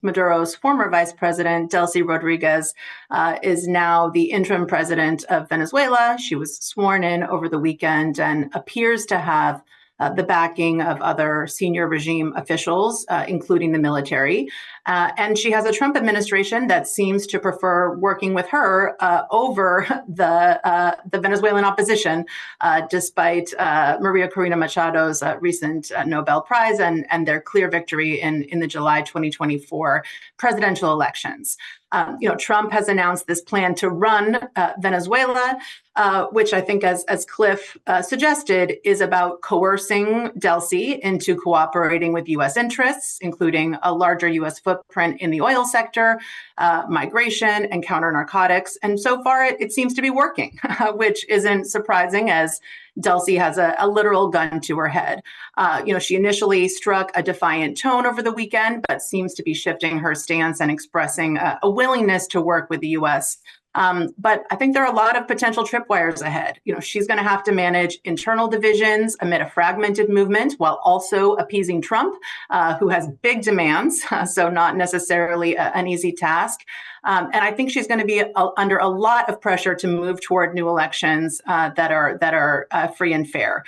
Maduro's former vice president, Delcy Rodríguez, is now the interim president of Venezuela. She was sworn in over the weekend and appears to have the backing of other senior regime officials, including the military. And she has a Trump administration that seems to prefer working with her over the Venezuelan opposition, despite María Corina Machado's recent Nobel Prize and their clear victory in the July 2024 presidential elections. Trump has announced this plan to run Venezuela, which I think, as Cliff suggested, is about coercing Delcy into cooperating with U.S. interests, including a larger U.S. footprint in the oil sector, migration, and counter-narcotics. And so far, it seems to be working, which isn't surprising, as Delcy has a literal gun to her head. She initially struck a defiant tone over the weekend, but seems to be shifting her stance and expressing a willingness to work with the U.S. But I think there are a lot of potential tripwires ahead. She's going to have to manage internal divisions amid a fragmented movement while also appeasing Trump, who has big demands, so not necessarily an easy task. And I think she's going to be under a lot of pressure to move toward new elections that are free and fair.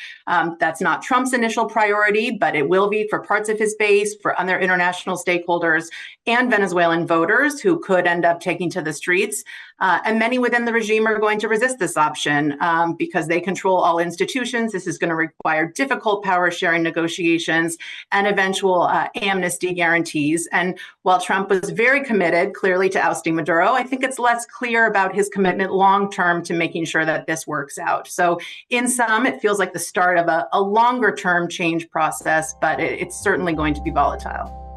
That's not Trump's initial priority, but it will be for parts of his base, for other international stakeholders, and Venezuelan voters who could end up taking to the streets. And many within the regime are going to resist this option because they control all institutions. This is going to require difficult power sharing negotiations and eventual amnesty guarantees. And while Trump was very committed, clearly, to ousting Maduro, I think it's less clear about his commitment long term to making sure that this works out. So in sum, it feels like the start of a longer term change process, but it's certainly going to be volatile.